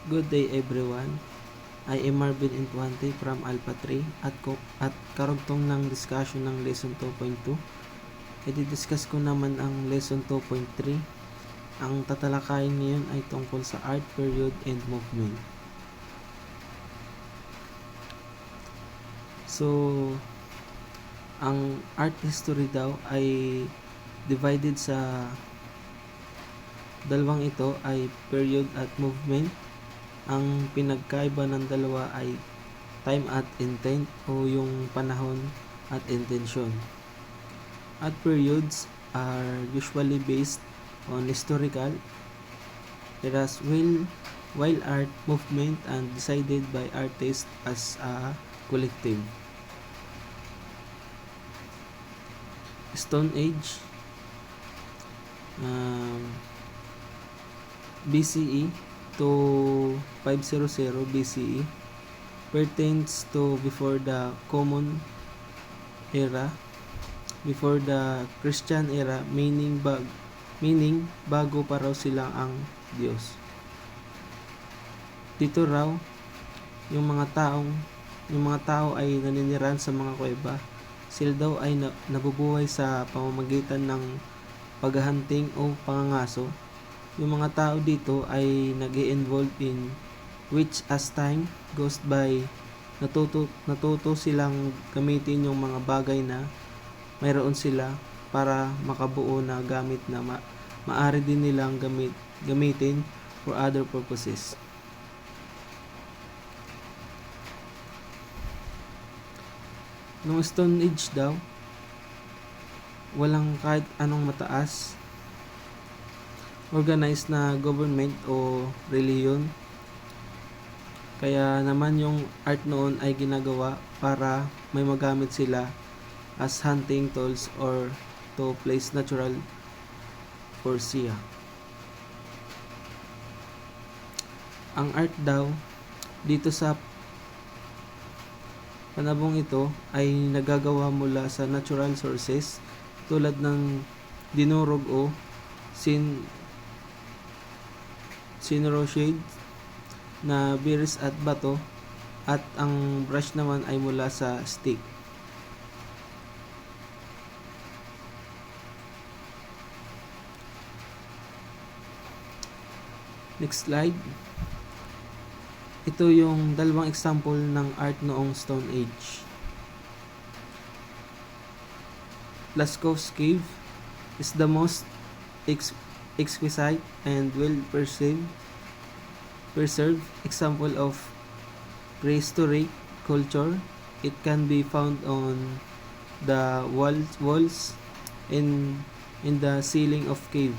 Good day everyone. I am Marvin Intuante from Alpha 3 at karugtong ng discussion ng Lesson 2.2. I-discuss ko naman ang Lesson 2.3. Ang tatalakayin ngayon ay tungkol sa art, period, and movement. So, ang art history daw ay divided sa dalawang ito ay period at movement. Ang pinagkaiba ng dalawa ay time at intent o yung panahon at intention. At periods are usually based on historical, whereas while art movement and decided by artists as a collective. Stone Age, BCE to 500 BCE pertains to before the Common Era, before the Christian era, meaning bago pa raw sila ang Diyos. Dito raw yung mga tao ay naninirahan sa mga kuweba. Sila daw ay nabubuhay sa pamamagitan ng paghahunting o pangangaso. Yung mga tao dito ay nag-i-involve in which as time goes by, natuto silang gamitin yung mga bagay na mayroon sila para makabuo na gamit na maaari din nilang gamitin for other purposes. Noong Stone Age daw, walang kahit anong mataas organized na government o reliyon. Kaya naman yung art noon ay ginagawa para may magamit sila as hunting tools or to place natural forcia. Ang art daw dito sa panabong ito ay nagagawa mula sa natural sources tulad ng dinurog o sinuroshade na biris at bato, at ang brush naman ay mula sa stick. Next slide. Ito yung dalawang example ng art noong Stone Age. Lascaux Cave is the most exquisite and well-preserved example of prehistoric culture. It can be found on the walls in the ceiling of cave.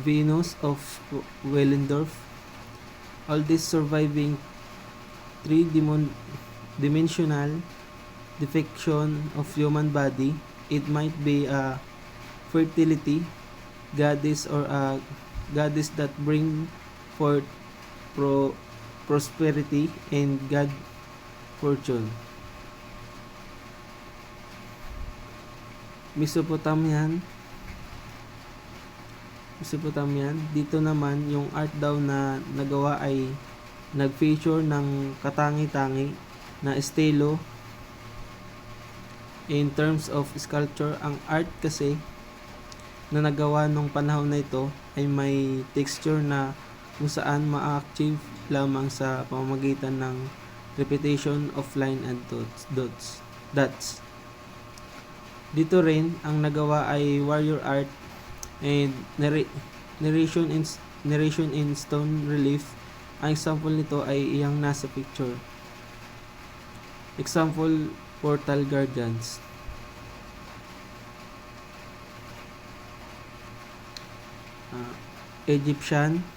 Venus of Willendorf. All this surviving three-dimensional depiction of human body. It might be a fertility goddess or a goddess that bring forth prosperity and god fortune. Mesopotamian. Dito naman yung art daw na nagawa ay nag-feature ng katangi-tangi na estilo. In terms of sculpture, ang art kasi na nagawa nung panahon na ito ay may texture na kung saan ma-achieve lamang sa pamamagitan ng repetition of line and dots. Dito rin ang nagawa ay warrior art and narration in stone relief. Ang example nito ay iyang nasa picture. Example, portal guardians. Egyptian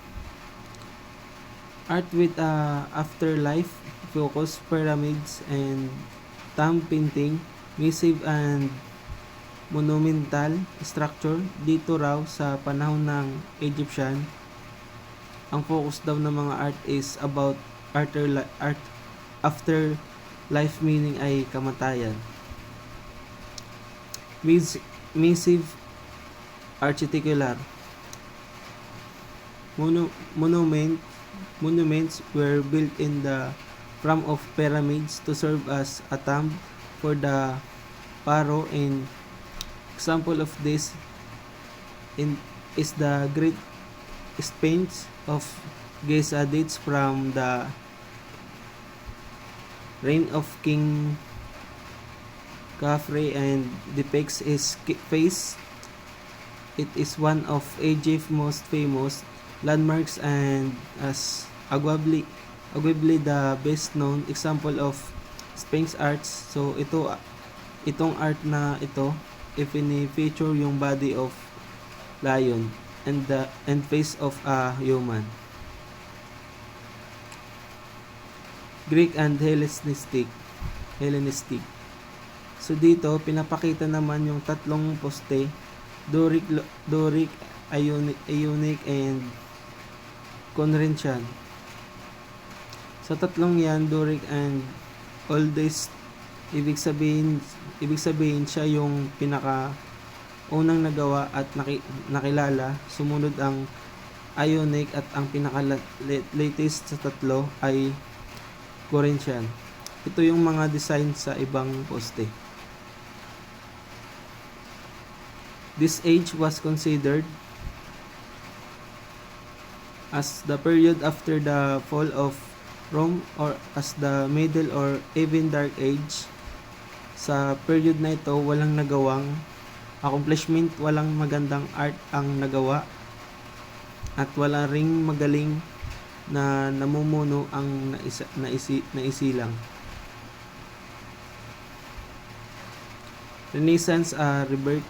art with afterlife focus, pyramids and tomb painting, massive and monumental structure. Dito raw sa panahon ng Egyptian, ang focus daw ng mga art is about after life, meaning ay kamatayan. Massive architectural monuments were built in the form of pyramids to serve as a tomb for the pharaoh. And example of this is the Great Sphinx of Giza, dates from the reign of King Khafre and depicts his face. It is one of Egypt's most famous landmarks and as arguably the best known example of Sphinx arts. So itong art na ito, if ini-feature yung body of lion and face of a human. Greek and Hellenistic. So dito pinapakita naman yung tatlong poste, Doric, Ionic and Corinthian. Sa tatlong yan, Doric and oldest, ibig sabihin siya yung pinaka unang nagawa at nakilala. Sumunod ang Ionic at ang pinaka latest sa tatlo ay Corinthian. Ito yung mga design sa ibang poste. This age was considered as the period after the fall of Rome or as the Middle or even Dark Age. Sa period na ito, walang nagawang accomplishment, walang magandang art ang nagawa at wala ring magaling na namumuno ang naisilang. Renaissance, rebirth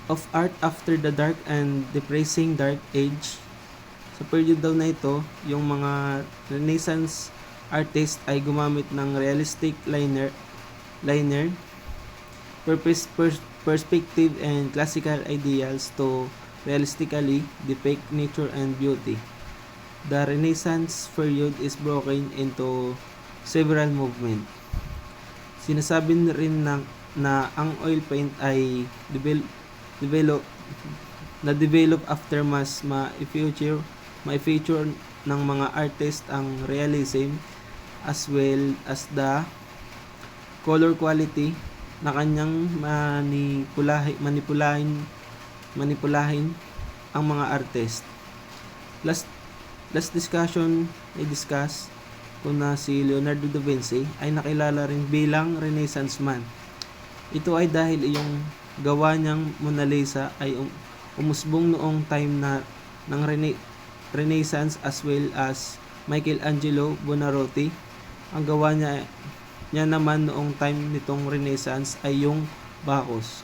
of art after the dark and depressing Dark Age. Sa period daw na ito, yung mga Renaissance artist ay gumamit ng realistic liner, perspective and classical ideals to realistically depict nature and beauty. The Renaissance period is broken into several movements. Sinasabi rin na ang oil paint ay develop after mas ma-feature ng mga artist ang realism as well as the color quality na kanyang manipulahin ang mga artist. Last discussion ay discuss kung na si Leonardo da Vinci ay nakilala rin bilang Renaissance man. Ito ay dahil yung gawa niyang Mona Lisa ay umusbong noong time ng Renaissance as well as Michelangelo Buonarroti. Ang gawa niya naman noong time nitong Renaissance ay yung Bacchus.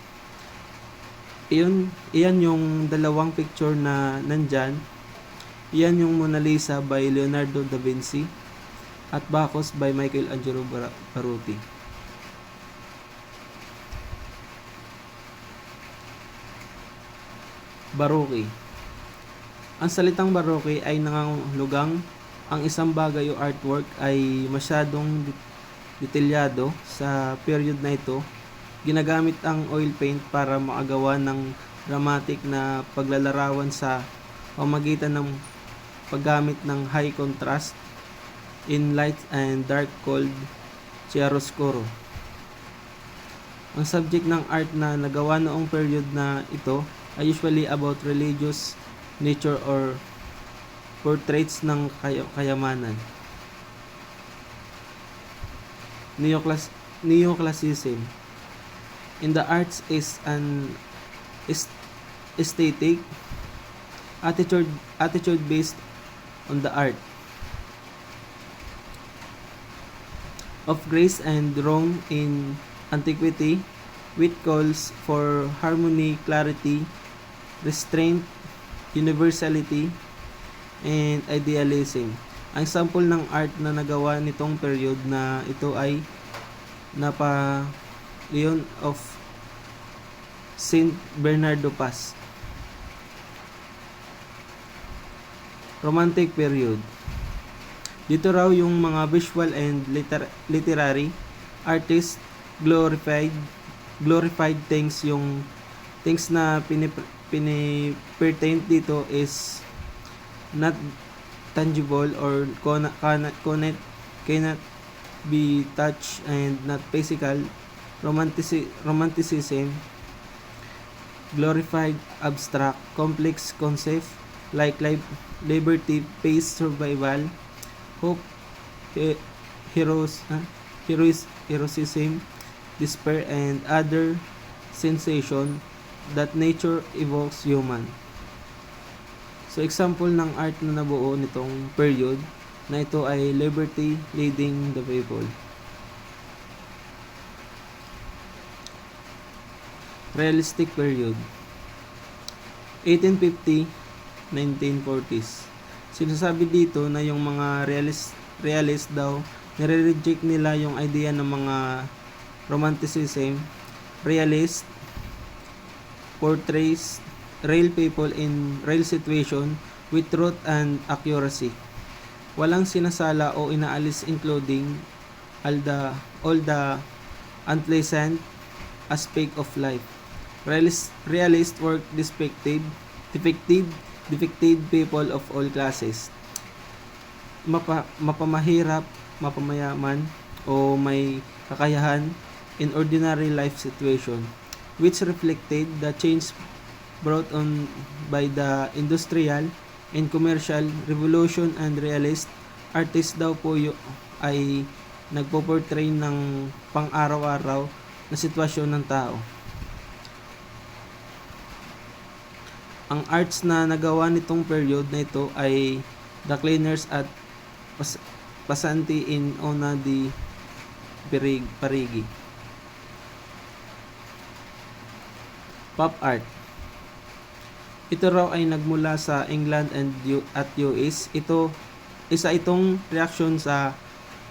Iyan yung dalawang picture na nandyan. Iyan yung Mona Lisa by Leonardo da Vinci at Bacchus by Michelangelo Buonarroti. Baroque. Ang salitang Baroque ay nangangahulugang ang isang bagay o artwork ay masyadong detalyado. Sa period na ito, ginagamit ang oil paint para makagawa ng dramatic na paglalarawan sa pamamagitan ng paggamit ng high contrast in light and dark called chiaroscuro. Ang subject ng art na nagawa noong period na ito ay usually about religious nature or portraits ng kayamanan. Neoclassicism. In the arts is an aesthetic attitude based on the art of Greece and Rome in antiquity, which calls for harmony, clarity, restraint, universality, and idealism. Ang sample ng art na nagawa nitong period na ito ay Napoleon of St. Bernardo Paz. Romantic period. Dito raw yung mga visual and literary artists glorified things na pini-pertain dito is not tangible or cannot be touched and not physical. Romanticism glorified abstract complex concept like liberty, peace, survival, hope, heroism, despair, and other sensation that nature evokes human. So example ng art na nabuo nitong period na ito ay Liberty Leading the People. Realistic period 1850 1940s. Sinasabi dito na yung mga realist daw nire-reject nila yung idea ng mga romanticism. Realist portrays real people in real situation with truth and accuracy. Walang sinasala o inaalis including all the unpleasant aspect of life. Realist work defective people of all classes. Mapamahirap, mapamayaman, o may kakayahan in ordinary life situation, which reflected the change brought on by the industrial and commercial revolution. And realist artist daw po ay nagpo-portray ng pang-araw-araw na sitwasyon ng tao. Ang arts na nagawa nitong period na ito ay The Cleaners at Pasanti in Ona di Parigi. Pop art. Ito raw ay nagmula sa England and at US. Isa itong reaksyon sa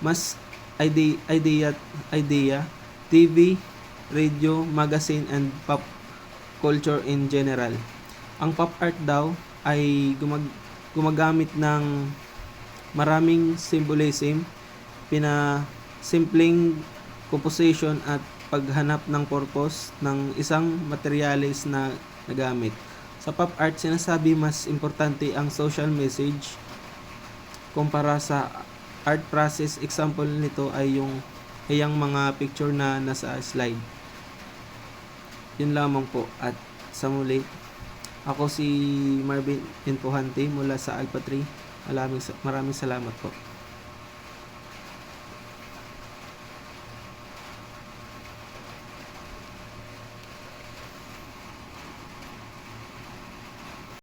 mass idea, TV, radio, magazine, and pop culture in general. Ang pop art daw ay gumagamit ng maraming symbolism, simpleng composition at paghanap ng purpose ng isang materialis na nagamit. Sa pop art, sinasabi mas importante ang social message kumpara sa art process. Example nito ay yung mga picture na nasa slide. Yun lamang po, at sa muli, ako si Marvin Inpuhante mula sa Alpha 3. Maraming salamat po.